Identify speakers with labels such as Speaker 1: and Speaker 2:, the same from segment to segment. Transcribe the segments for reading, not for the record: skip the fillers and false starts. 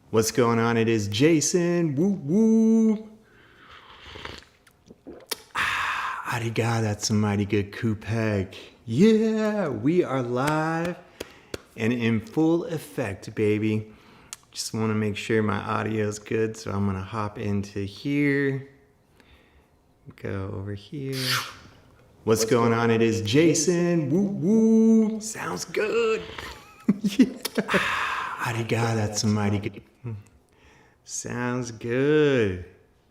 Speaker 1: What's going on? It is Jason. Woo woo. Arigato, that's a mighty good Coupeg. Yeah, we are live and in full effect, baby. Just want to make sure my audio is good, so I'm gonna hop into here. Go over here. What's going on? It is Jason. Woo woo. Sounds good. Yeah. Arigato, that's a mighty good. Sounds good.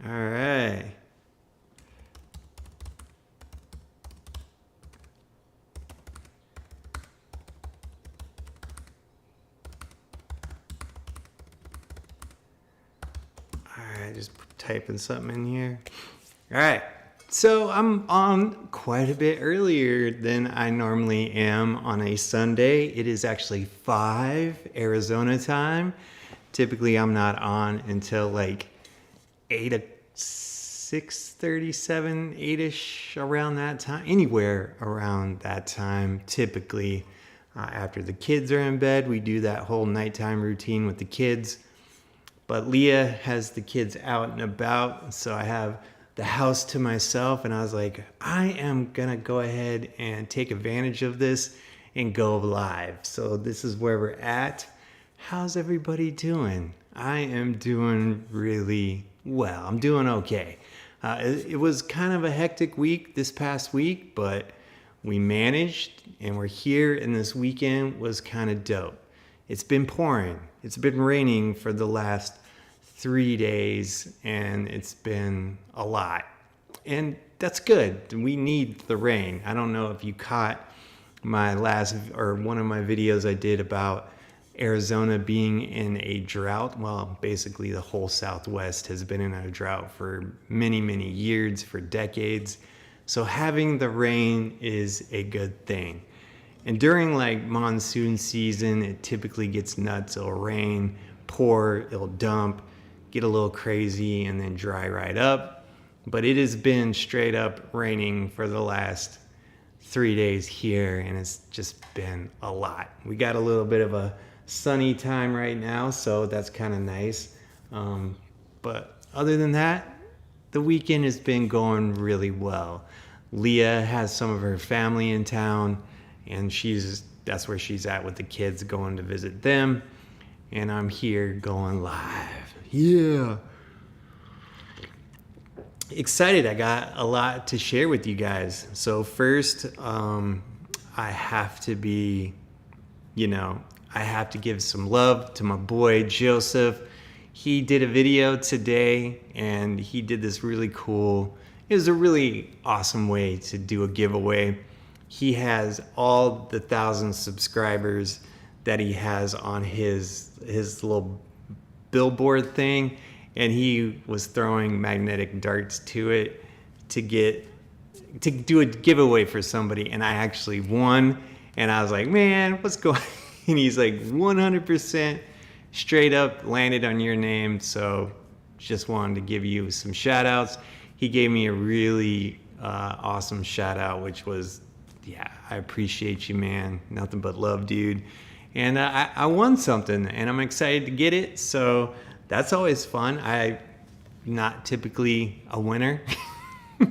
Speaker 1: All right. All right, just typing something in here. All right. So I'm on quite a bit earlier than I normally am on a Sunday. It is actually 5 Arizona time. Typically, I'm not on until like 6:37, 8ish, around that time. Anywhere around that time, typically. After the kids are in bed, we do that whole nighttime routine with the kids. But Leah has the kids out and about, so I have the house to myself, and I was like, I am gonna go ahead and take advantage of this and go live. So this is where we're at. How's everybody doing? I am doing really well. I'm doing okay. It was kind of a hectic week this past week, but we managed, and we're here, and this weekend was kind of dope. It's been pouring. It's been raining for the last 3 days, and it's been a lot. And that's good. We need the rain. I don't know if you caught my one of my videos I did about Arizona being in a drought. Well, basically the whole Southwest has been in a drought for many, many years, for decades. So having the rain is a good thing. And during like monsoon season, it typically gets nuts. It'll rain, pour, it'll dump, get a little crazy, and then dry right up. But it has been straight up raining for the last 3 days here, and it's just been a lot. We got a little bit of a sunny time right now, so that's kind of nice. But other than that, the weekend has been going really well. Leah has some of her family in town, and that's where she's at with the kids, going to visit them. And I'm here going live. Yeah. Excited. I got a lot to share with you guys. So first, I have to give some love to my boy, Joseph. He did a video today, and he did this really cool. It was a really awesome way to do a giveaway. He has all the 1,000 subscribers that he has on his little billboard thing, and he was throwing magnetic darts to it to do a giveaway for somebody, and I actually won. And I was like, man, what's going on? And he's like, 100% straight up landed on your name. So just wanted to give you some shout outs. He gave me a really awesome shout out, which was, yeah, I appreciate you, man. Nothing but love, dude. And I won something, and I'm excited to get it. So that's always fun. I'm not typically a winner.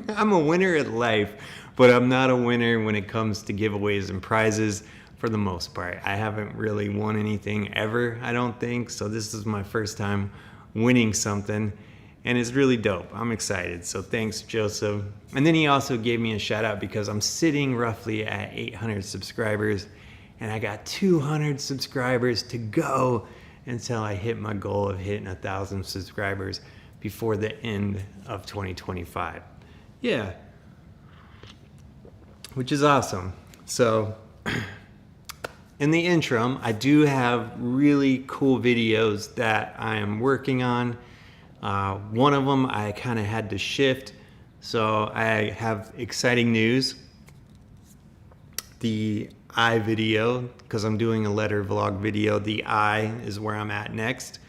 Speaker 1: I'm a winner at life, but I'm not a winner when it comes to giveaways and prizes for the most part. I haven't really won anything ever, I don't think. So this is my first time winning something, and it's really dope. I'm excited. So thanks, Joseph. And then he also gave me a shout out because I'm sitting roughly at 800 subscribers, and I got 200 subscribers to go until I hit my goal of hitting 1,000 subscribers before the end of 2025. Yeah, which is awesome. So in the interim, I do have really cool videos that I am working on. One of them I kind of had to shift. So I have exciting news. The I video, because I'm doing a letter vlog video, the I is where I'm at next.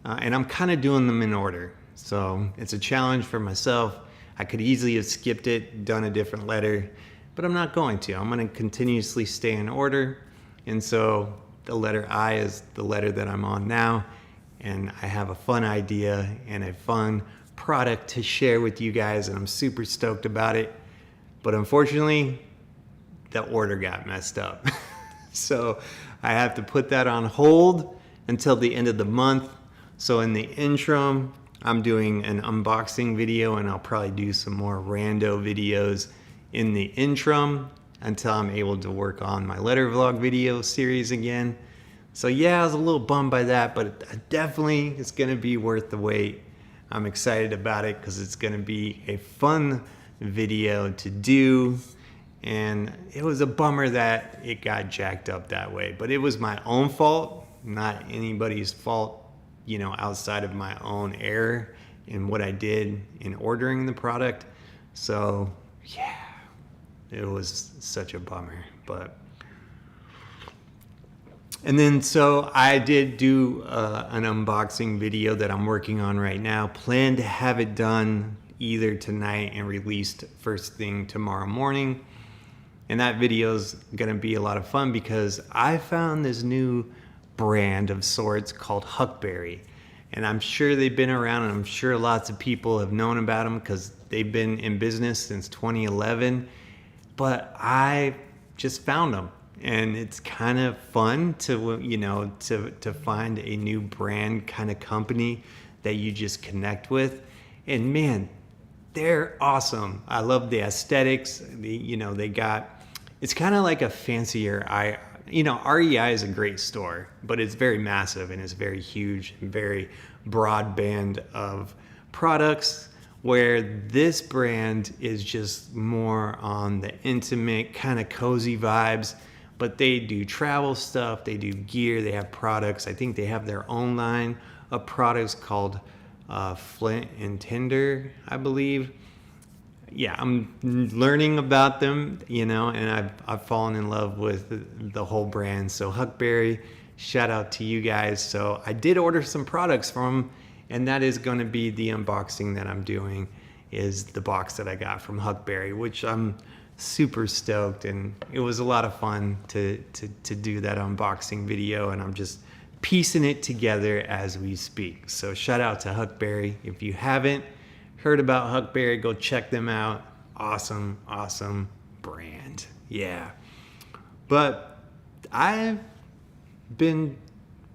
Speaker 1: And I'm kind of doing them in order. So it's a challenge for myself. I could easily have skipped it, done a different letter, but I'm not going to. I'm going to continuously stay in order. And so the letter I is the letter that I'm on now. and I have a fun idea and a fun product to share with you guys, and I'm super stoked about it. But unfortunately, the order got messed up. So I have to put that on hold until the end of the month. So in the interim, I'm doing an unboxing video, and I'll probably do some more rando videos in the interim until I'm able to work on my letter vlog video series again. So yeah, I was a little bummed by that, but definitely it's gonna be worth the wait. I'm excited about it because it's gonna be a fun video to do. And it was a bummer that it got jacked up that way, but it was my own fault, not anybody's fault, you know, outside of my own error in what I did in ordering the product. So yeah, it was such a bummer. But and then so I did do an unboxing video that I'm working on right now. Plan to have it done either tonight and released first thing tomorrow morning. And that video is gonna be a lot of fun because I found this new brand of sorts called Huckberry. And I'm sure they've been around, and I'm sure lots of people have known about them because they've been in business since 2011. But I just found them. And it's kind of fun to, you know, to find a new brand kind of company that you just connect with. And man, they're awesome. I love the aesthetics. They got, it's kind of like a fancier, REI is a great store, but it's very massive and it's very huge and very broad band of products, where this brand is just more on the intimate kind of cozy vibes. But they do travel stuff, they do gear, they have products. I think they have their own line of products called Flint and Tinder, I believe. Yeah, I'm learning about them, and I've fallen in love with the whole brand. So Huckberry, shout out to you guys. So I did order some products from them, and that is going to be the unboxing that I'm doing, is the box that I got from Huckberry, which I'm super stoked, and it was a lot of fun to do that unboxing video, and I'm just piecing it together as we speak. So shout out to Huckberry. If you haven't heard about Huckberry, go check them out. Awesome brand. Yeah. But I've been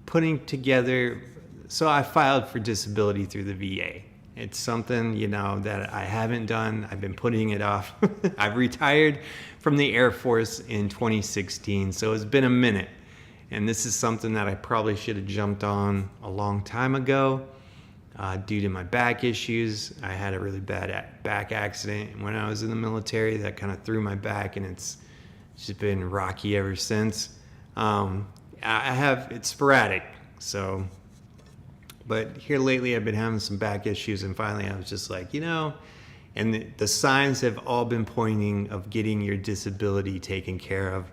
Speaker 1: putting together, so I filed for disability through the VA. It's something, that I haven't done. I've been putting it off. I've retired from the Air Force in 2016, so it's been a minute. And this is something that I probably should have jumped on a long time ago due to my back issues. I had a really bad back accident when I was in the military that kind of threw my back, and it's just been rocky ever since. It's sporadic, so... But here lately, I've been having some back issues, and finally I was just like, and the signs have all been pointing of getting your disability taken care of.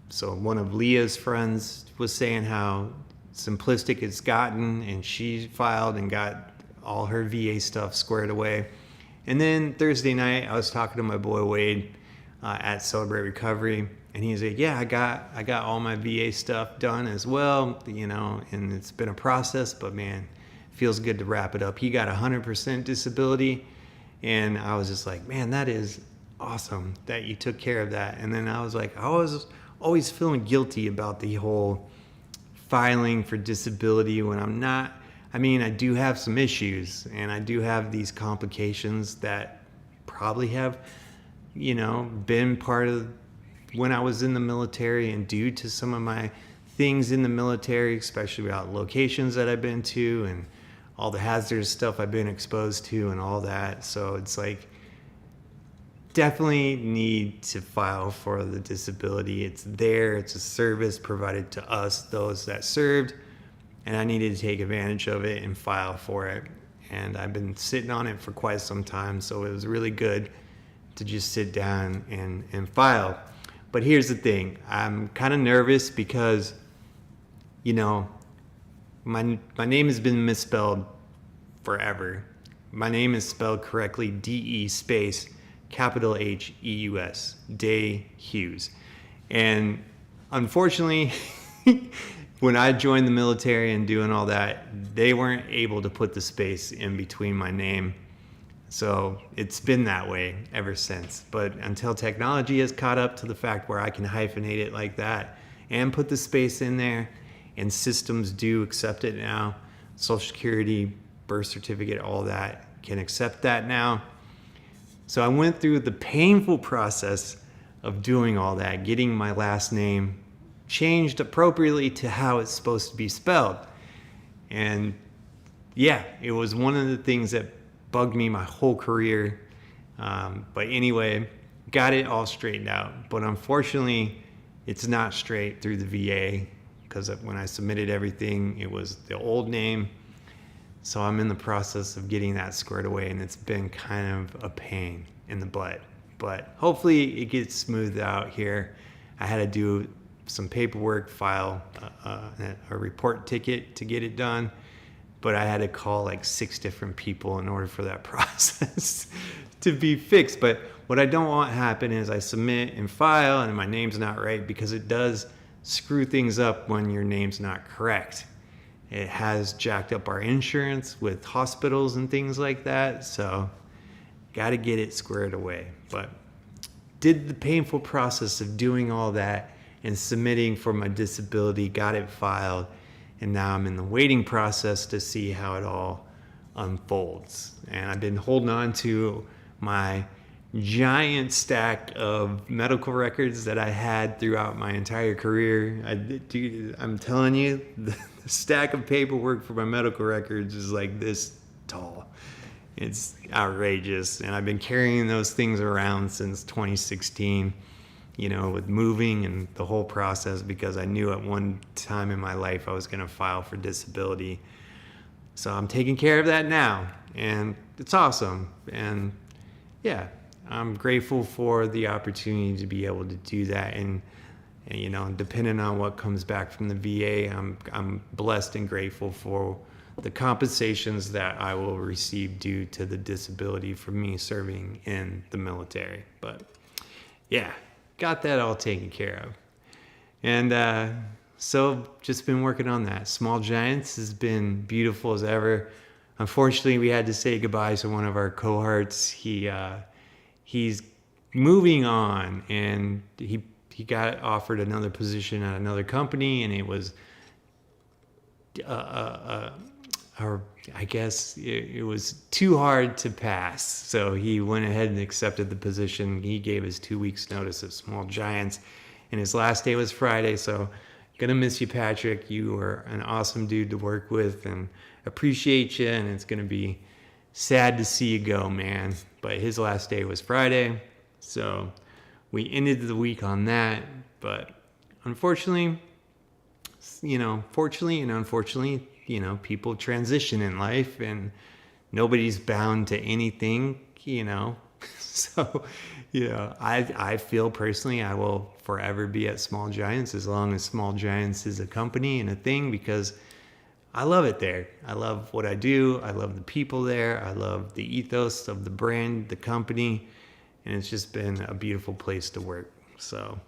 Speaker 1: So one of Leah's friends was saying how simplistic it's gotten, and she filed and got all her VA stuff squared away. And then Thursday night, I was talking to my boy Wade at Celebrate Recovery, and he's like, yeah, I got all my VA stuff done as well, and it's been a process, but man, it feels good to wrap it up. He got 100% disability, and I was just like, man, that is awesome that you took care of that. And then I was like, I was always feeling guilty about the whole filing for disability when I'm not. I mean, I do have some issues, and I do have these complications that probably have, been part of when I was in the military, and due to some of my things in the military, especially about locations that I've been to and all the hazardous stuff I've been exposed to and all that. So it's like, definitely need to file for the disability. It's there, it's a service provided to us, those that served, and I needed to take advantage of it and file for it. And I've been sitting on it for quite some time, so it was really good to just sit down and file. But here's the thing, I'm kind of nervous because, my name has been misspelled forever. My name is spelled correctly, D-E space, capital H-E-U-S, Day Heus. And unfortunately, when I joined the military and doing all that, they weren't able to put the space in between my name. So it's been that way ever since. But until technology has caught up to the fact where I can hyphenate it like that and put the space in there, and systems do accept it now, Social Security, birth certificate, all that can accept that now. So I went through the painful process of doing all that, getting my last name changed appropriately to how it's supposed to be spelled. And yeah, it was one of the things that bugged me my whole career. But anyway, got it all straightened out. But unfortunately, it's not straight through the VA, because when I submitted everything, it was the old name. So I'm in the process of getting that squared away, and it's been kind of a pain in the butt. But hopefully it gets smoothed out here. I had to do some paperwork, file a report ticket to get it done. But I had to call like 6 different people in order for that process to be fixed. But what I don't want to happen is I submit and file and my name's not right, because it does screw things up when your name's not correct. It has jacked up our insurance with hospitals and things like that. So got to get it squared away. But did the painful process of doing all that and submitting for my disability, got it filed. And now I'm in the waiting process to see how it all unfolds. And I've been holding on to my giant stack of medical records that I had throughout my entire career. I'm telling you, the stack of paperwork for my medical records is like this tall. It's outrageous. And I've been carrying those things around since 2016. With moving and the whole process, because I knew at one time in my life I was going to file for disability. So I'm taking care of that now, and it's awesome. And yeah, I'm grateful for the opportunity to be able to do that. And depending on what comes back from the VA, I'm blessed and grateful for the compensations that I will receive due to the disability from me serving in the military. But yeah, got that all taken care of. And so just been working on that. Small Giants has been beautiful as ever. Unfortunately, we had to say goodbye to one of our cohorts. He's moving on, and he got offered another position at another company, and it was I guess it was too hard to pass. So he went ahead and accepted the position. He gave his 2 weeks notice at Small Giants, and his last day was Friday. So gonna miss you, Patrick. You were an awesome dude to work with, and appreciate you. And it's gonna be sad to see you go, man. But his last day was Friday. So we ended the week on that. But unfortunately, fortunately and unfortunately, people transition in life, and nobody's bound to anything, So, I feel personally I will forever be at Small Giants as long as Small Giants is a company and a thing, because I love it there. I love what I do. I love the people there. I love the ethos of the brand, the company, and it's just been a beautiful place to work. So,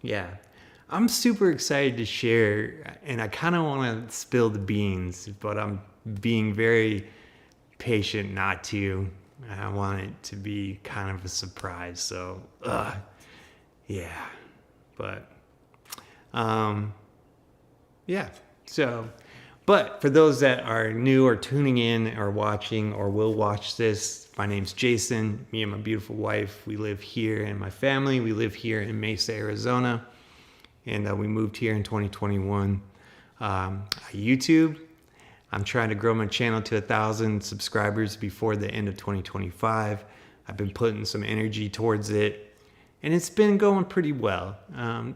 Speaker 1: yeah. I'm super excited to share, and I kind of want to spill the beans, but I'm being very patient not to. I want it to be kind of a surprise. So, yeah. But, yeah. So, but for those that are new or tuning in or watching or will watch this, my name's Jason. Me and my beautiful wife, we live here, and my family, we live here in Mesa, Arizona. And we moved here in 2021. YouTube, I'm trying to grow my channel to 1,000 subscribers before the end of 2025. I've been putting some energy towards it, and it's been going pretty well.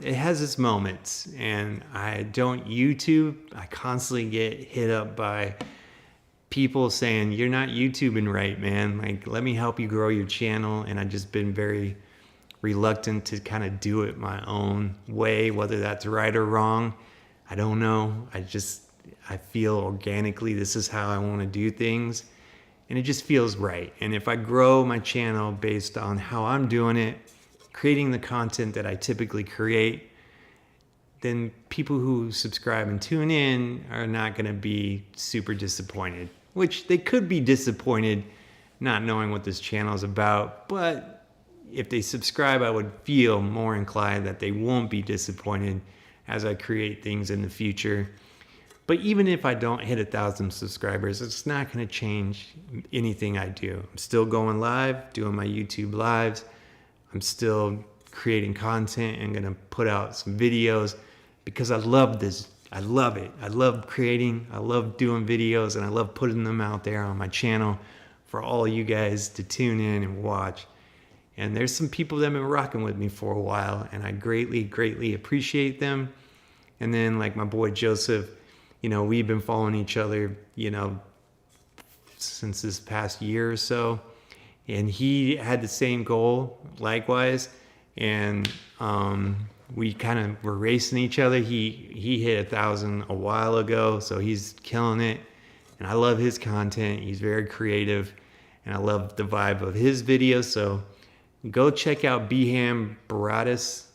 Speaker 1: It has its moments, and I don't YouTube. I constantly get hit up by people saying, "You're not YouTubing right, man. Like, let me help you grow your channel." And I've just been very reluctant to kind of do it my own way, whether that's right or wrong. I don't know. I feel organically this is how I want to do things, and it just feels right. And if I grow my channel based on how I'm doing it, creating the content that I typically create, then people who subscribe and tune in are not going to be super disappointed, which they could be disappointed not knowing what this channel is about. But if they subscribe, I would feel more inclined that they won't be disappointed as I create things in the future. But even if I don't hit 1,000 subscribers, it's not going to change anything I do. I'm still going live, doing my YouTube lives. I'm still creating content and going to put out some videos because I love this. I love it. I love creating. I love doing videos, and I love putting them out there on my channel for all you guys to tune in and watch. And there's some people that have been rocking with me for a while, and I greatly, greatly appreciate them. And then like my boy Joseph, we've been following each other, since this past year or so. And he had the same goal, likewise. And we kind of were racing each other. He hit 1,000 a while ago, so he's killing it. And I love his content. He's very creative, and I love the vibe of his videos. So go check out Beham Baratus.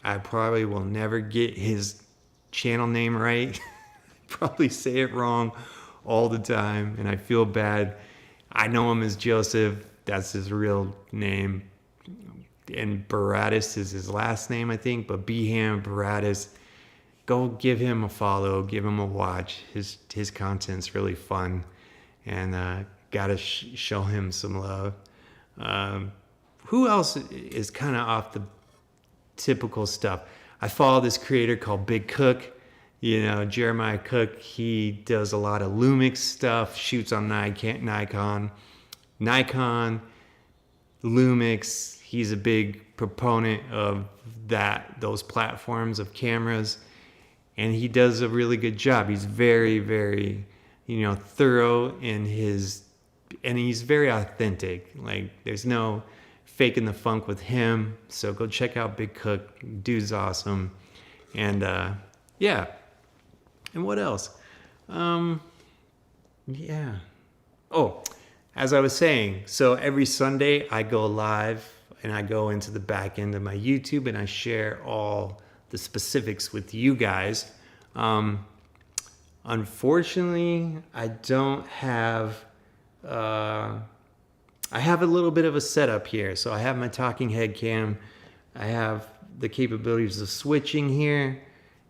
Speaker 1: I probably will never get his channel name right. Probably say it wrong all the time, and I feel bad. I know him as Joseph. That's his real name. And Baratus is his last name, I think. But Beham Baratus, go give him a follow, give him a watch. His content's really fun, and gotta show him some love. Who else is kind of off the typical stuff? I follow this creator called Big Cook. Jeremiah Cook. He does a lot of Lumix stuff, shoots on Nikon, Lumix. He's a big proponent of those platforms of cameras, and he does a really good job. He's very, very, thorough in and he's very authentic. Like, there's no faking the funk with him. So go check out Big Cook. Dude's awesome. And yeah. And what else? Yeah. Oh, as I was saying, so every Sunday I go live and I go into the back end of my YouTube and I share all the specifics with you guys. Unfortunately, I don't have, I have a little bit of a setup here. So I have my talking head cam. I have the capabilities of switching here.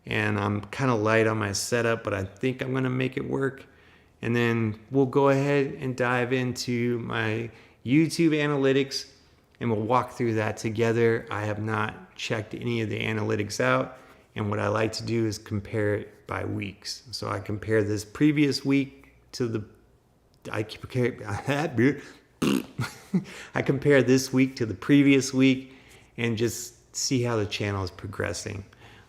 Speaker 1: And I'm kind of light on my setup, but I think I'm going to make it work. And then we'll go ahead and dive into my YouTube analytics, and we'll walk through that together. I have not checked any of the analytics out, and what I like to do is compare it by weeks. So I compare this previous week to I compare this week to the previous week and just see how the channel is progressing.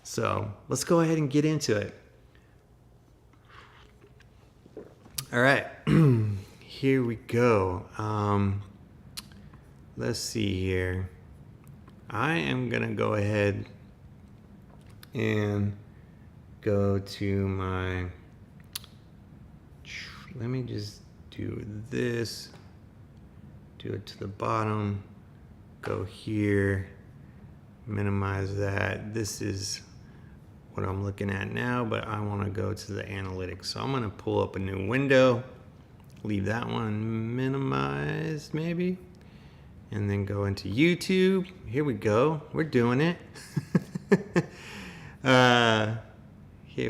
Speaker 1: So let's go ahead and get into it. All right, here we go. Let's see here. I am gonna go ahead and go to my, let me just do this, do it to the bottom, go here, minimize that. This is what I'm looking at now, but I want to go to the analytics. So I'm going to pull up a new window, leave that one minimized maybe, and then go into YouTube. Here we go. We're doing it. Here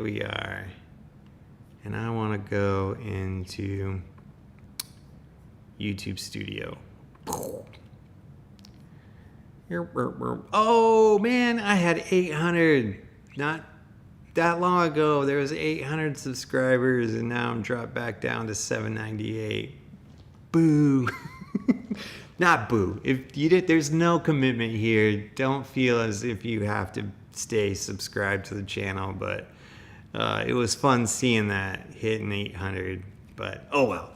Speaker 1: we are. And I want to go into YouTube Studio. Oh man, I had 800 not that long ago. There was 800 subscribers, and now I'm dropped back down to 798. Boo. Not boo. If you did, there's no commitment here. Don't feel as if you have to stay subscribed to the channel, but it was fun seeing that hitting 800. But oh well,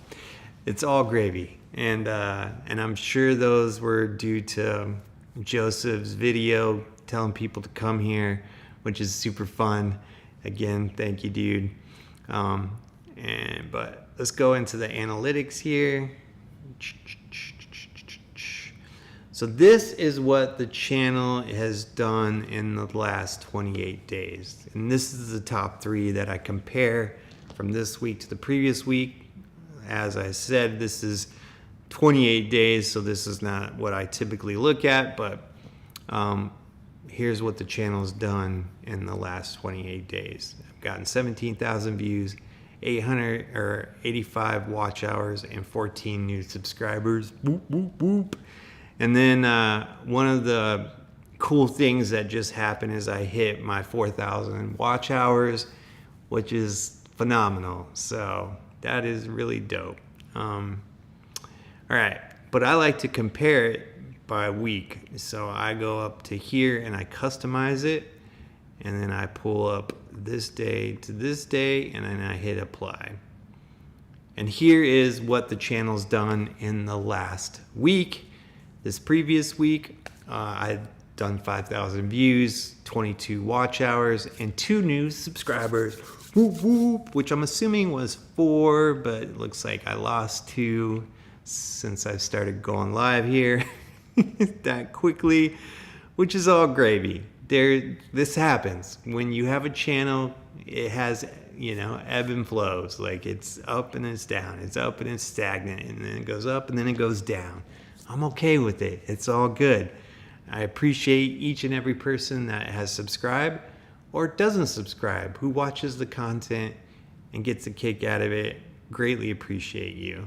Speaker 1: it's all gravy, and I'm sure those were due to Joseph's video telling people to come here, which is super fun. Again, thank you, dude. But let's go into the analytics here. So this is what the channel has done in the last 28 days. And this is the top 3 that I compare from this week to the previous week. As I said, this is 28 days, so this is not what I typically look at, but here's what the channel's done in the last 28 days. I've gotten 17,000 views, 85 watch hours, and 14 new subscribers. Boop, boop, boop. And then one of the cool things that just happened is I hit my 4,000 watch hours, which is phenomenal. So that is really dope. All right, but I like to compare it by week. So I go up to here and I customize it, and then I pull up this day to this day, and then I hit apply. And here is what the channel's done in the last week. This previous week, I'd done 5,000 views, 22 watch hours, and 2 new subscribers, whoop, whoop, which I'm assuming was 4, but it looks like I lost 2 since I started going live here that quickly, which is all gravy. This happens. When you have a channel, it has, ebb and flows. Like it's up and it's down, it's up and it's stagnant, and then it goes up and then it goes down. I'm okay with it. It's all good. I appreciate each and every person that has subscribed or doesn't subscribe, who watches the content and gets a kick out of it. Greatly appreciate you.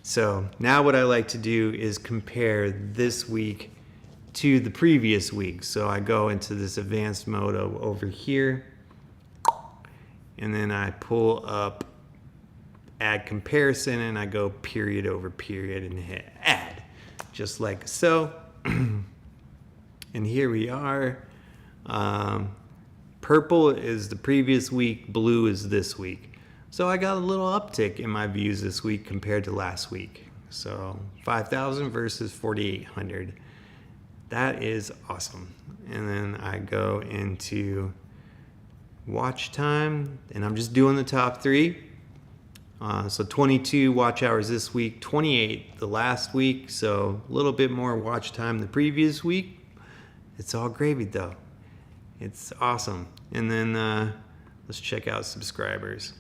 Speaker 1: So now what I like to do is compare this week to the previous week. So I go into this advanced mode over here, and then I pull up add comparison, and I go period over period and hit add. Just like so. And here we are. Purple is the previous week, blue is this week. So I got a little uptick in my views this week compared to last week. So 5,000 versus 4,800. That is awesome. And then I go into watch time, and I'm just doing the top 3. So 22 watch hours this week, 28 the last week, so a little bit more watch time the previous week. It's all gravy though. It's awesome. And then let's check out subscribers.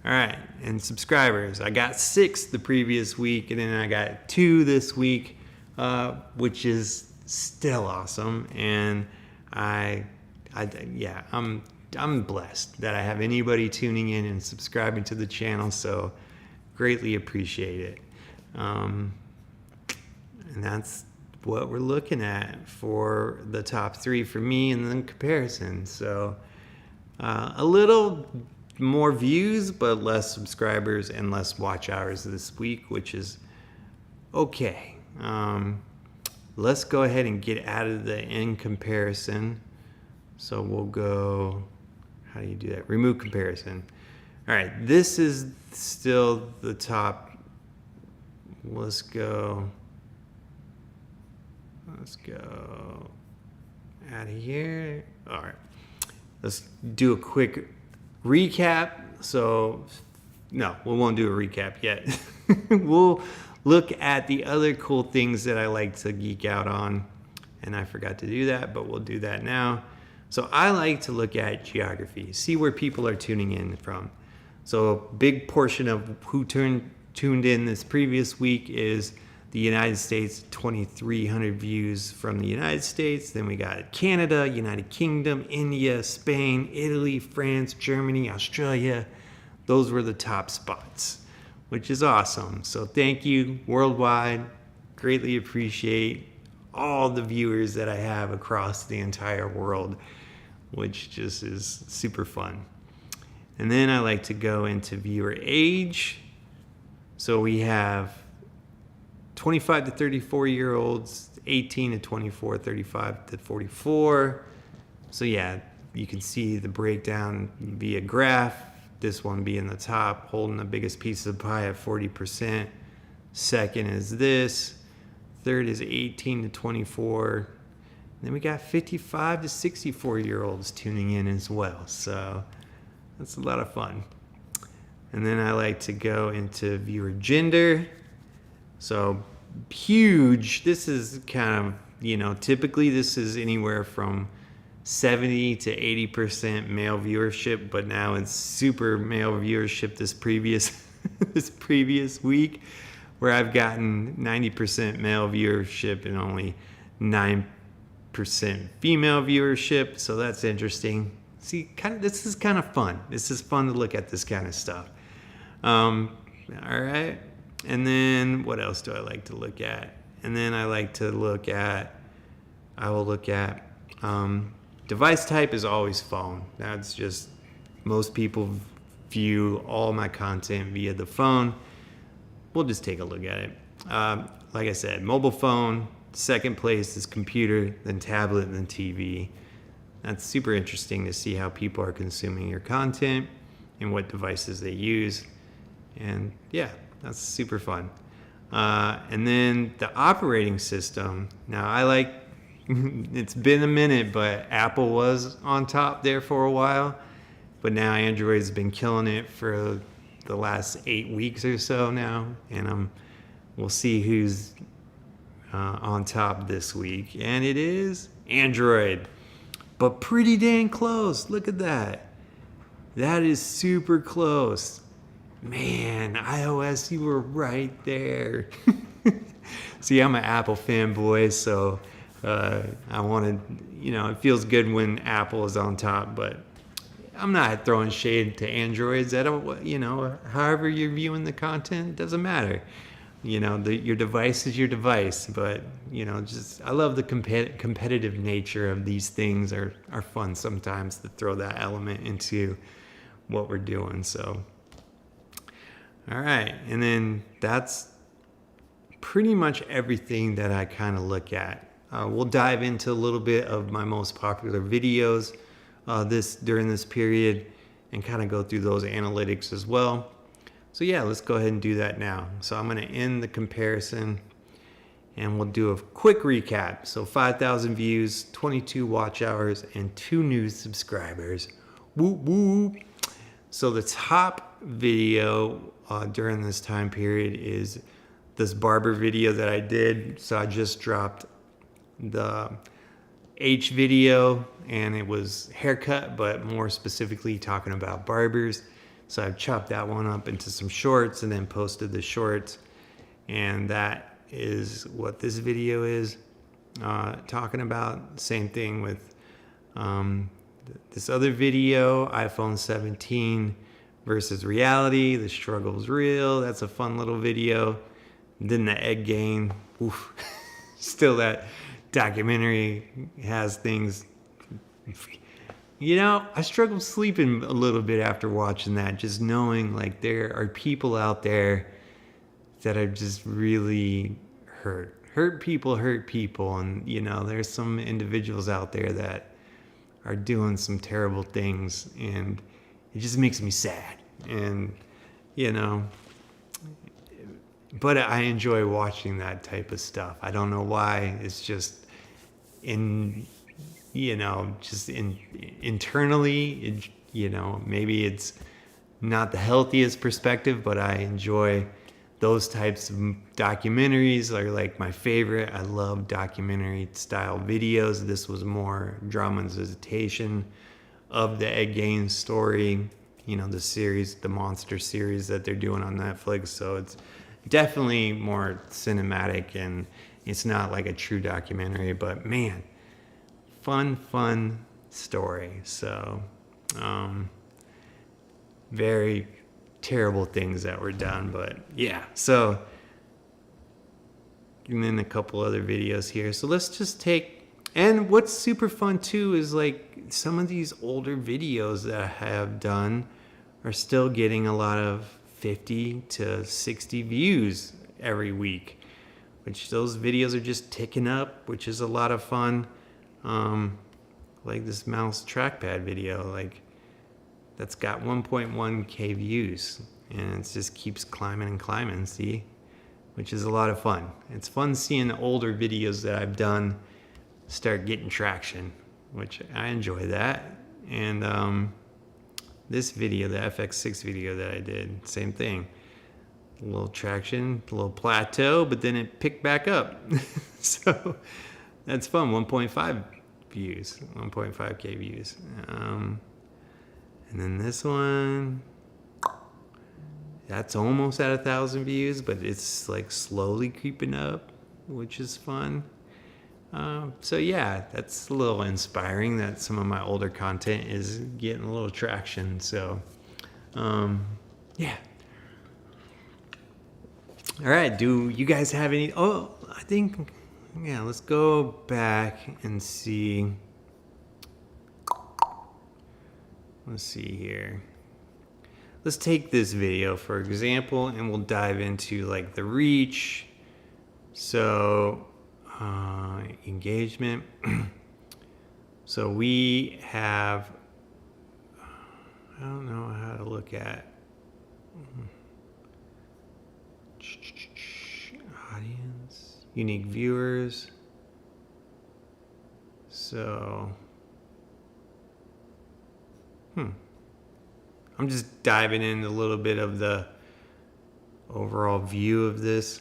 Speaker 1: All right, and subscribers. I got 6 the previous week, and then I got 2 this week, which is still awesome. And I'm blessed that I have anybody tuning in and subscribing to the channel, so greatly appreciate it. And that's what we're looking at for the top 3 for me in the comparison. So a little more views, but less subscribers and less watch hours this week, which is okay. Let's go ahead and get out of the in comparison. So we'll go, how do you do that? Remove comparison. All right, this is still the top. Let's go out of here. All right, let's do a quick recap. So, no, we won't do a recap yet. We'll look at the other cool things that I like to geek out on. And I forgot to do that, but we'll do that now. So I like to look at geography, see where people are tuning in from. So a big portion of who tuned in this previous week is the United States, 2,300 views from the United States. Then we got Canada, United Kingdom, India, Spain, Italy, France, Germany, Australia. Those were the top spots, which is awesome. So thank you worldwide. Greatly appreciate all the viewers that I have across the entire world, which just is super fun. And then I like to go into viewer age. So we have 25 to 34 year olds, 18 to 24, 35 to 44. So yeah, you can see the breakdown via graph. This one being the top, holding the biggest piece of the pie at 40%. Second is this. Third is 18 to 24. Then we got 55 to 64 year olds tuning in as well. So that's a lot of fun. And then I like to go into viewer gender. So huge. This is kind of, typically this is anywhere from 70 to 80% male viewership, but now it's super male viewership this previous this previous week, where I've gotten 90% male viewership and only 9% female viewership. So that's interesting. See, this is kind of fun. This is fun to look at this kind of stuff. All right. And then what else do I like to look at? And then I will look at device type is always phone. That's just, most people view all my content via the phone. We'll just take a look at it. Like I said, mobile phone, second place is computer, then tablet, then TV. That's super interesting to see how people are consuming your content and what devices they use. And yeah, that's super fun. And then the operating system. Now it's been a minute, but Apple was on top there for a while. But now Android's been killing it for the last 8 weeks or so now. And we'll see who's on top this week. And it is Android. But pretty dang close. Look at that. That is super close. Man, iOS, you were right there. See, I'm an Apple fanboy, so I wanted, it feels good when Apple is on top, but I'm not throwing shade to Androids. However you're viewing the content, it doesn't matter. Your device is your device, but, I love the competitive nature of these things are fun sometimes to throw that element into what we're doing, so. All right, and then that's pretty much everything that I kind of look at. We'll dive into a little bit of my most popular videos during this period and kind of go through those analytics as well. So yeah, let's go ahead and do that now. So I'm going to end the comparison and we'll do a quick recap. So 5,000 views, 22 watch hours, and 2 new subscribers. Whoop whoop. So the top video during this time period is this barber video that I did. So I just dropped the H video, and it was haircut, but more specifically talking about barbers. So I've chopped that one up into some shorts and then posted the shorts. And that is what this video is talking about. Same thing with this other video, iPhone 17 versus reality. The struggle's real. That's a fun little video. Then the egg gain. Oof. Still, that documentary has things. I struggled sleeping a little bit after watching that, just knowing like there are people out there that are just really hurt people, and there's some individuals out there that are doing some terrible things, and it just makes me sad. And but I enjoy watching that type of stuff. I don't know why. It's just internally, maybe it's not the healthiest perspective, but I enjoy those types of documentaries are like my favorite. I love documentary style videos. This was more dramatization of the Ed Gaines story, the series, the monster series that they're doing on Netflix. So it's definitely more cinematic, and it's not like a true documentary, but man, fun story. So very terrible things that were done, but yeah. So, and then a couple other videos here. So let's just and what's super fun too is like some of these older videos that I have done are still getting a lot of 50 to 60 views every week, which those videos are just ticking up, which is a lot of fun. Like this mouse trackpad video, like that's got 1.1k views, and it just keeps climbing and climbing, see, which is a lot of fun. It's fun seeing the older videos that I've done start getting traction, which I enjoy that. And this video, the FX6 video that I did, same thing. a little traction, a little plateau, but then it picked back up. So that's fun. 1.5 views, 1.5K views. And then this one, that's almost at 1,000 views, but it's like slowly creeping up, which is fun. So yeah, that's a little inspiring that some of my older content is getting a little traction. So yeah. All right, do you guys have any? Oh, I think, yeah, let's go back and see. Let's see here. Let's take this video for example, and we'll dive into like the reach. So engagement. So we have, I don't know how to look at audience, unique viewers. So I'm just diving in a little bit of the overall view of this.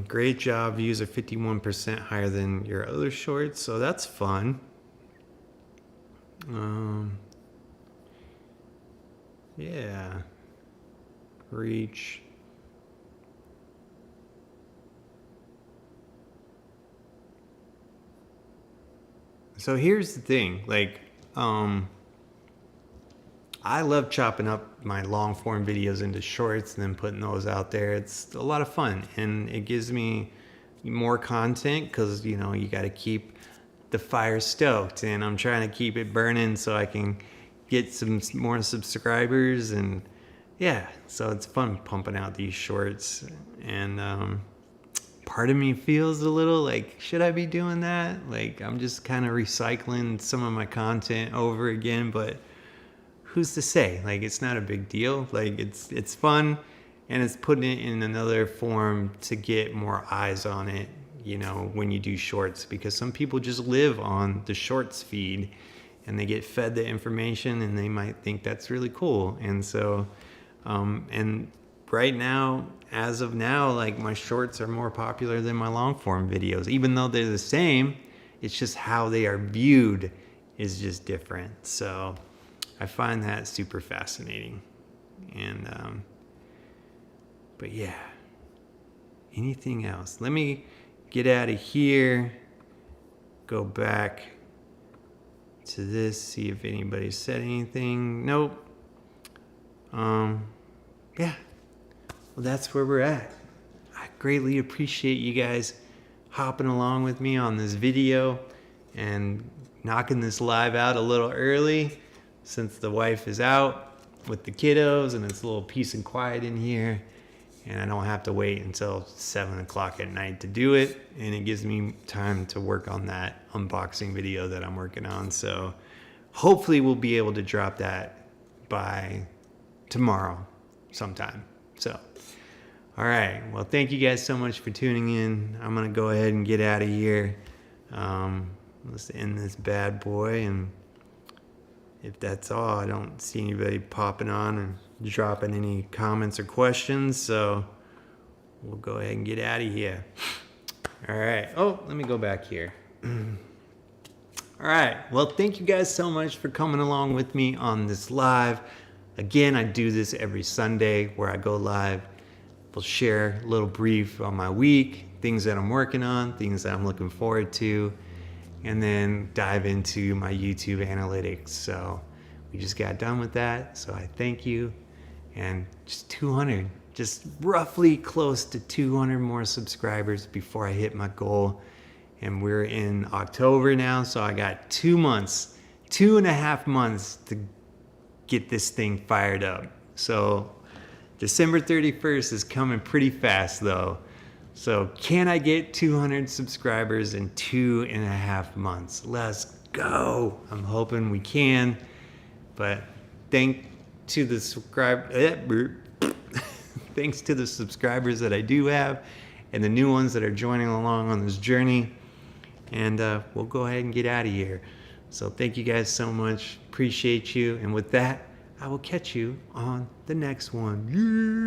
Speaker 1: Great job. Views are 51% higher than your other shorts, so that's fun. Yeah. Reach. So here's the thing, like, I love chopping up my long form videos into shorts and then putting those out there. It's a lot of fun, and it gives me more content because, you know, you got to keep the fire stoked, and I'm trying to keep it burning so I can get some more subscribers. And yeah, so it's fun pumping out these shorts. And part of me feels a little like, should I be doing that? Like, I'm just kind of recycling some of my content over again, but who's to say? Like, it's not a big deal. Like, it's fun, and it's putting it in another form to get more eyes on it, you know, when you do shorts, because some people just live on the shorts feed and they get fed the information and they might think that's really cool. And so, and right now, as of now, like, my shorts are more popular than my long form videos, even though they're the same. It's just how they are viewed is just different. So I find that super fascinating. And but yeah, anything else? Let me get out of here, go back to this, see if anybody said anything. Nope. Yeah, well, that's where we're at. I greatly appreciate you guys hopping along with me on this video and knocking this live out a little early, since the wife is out with the kiddos and it's a little peace and quiet in here, and I don't have to wait until 7 o'clock at night to do it, and it gives me time to work on that unboxing video that I'm working on. So hopefully we'll be able to drop that by tomorrow sometime. So all right, well, thank you guys so much for tuning in. I'm gonna go ahead and get out of here. Let's end this bad boy, and if that's all, I don't see anybody popping on or dropping any comments or questions, so we'll go ahead and get out of here. All right. Oh, let me go back here. All right. Well, thank you guys so much for coming along with me on this live. Again, I do this every Sunday where I go live. We'll share a little brief on my week, things that I'm working on, things that I'm looking forward to, and then dive into my YouTube analytics. So we just got done with that, so I thank you. And just 200, just roughly close to 200 more subscribers before I hit my goal. And we're in October now, so I got 2 months, 2.5 months to get this thing fired up. So December 31st is coming pretty fast though. So can I get 200 subscribers in 2.5 months? Let's go. I'm hoping we can. But thanks to the subscribers that I do have, and the new ones that are joining along on this journey. And we'll go ahead and get out of here. So thank you guys so much. Appreciate you. And with that, I will catch you on the next one. Yeah.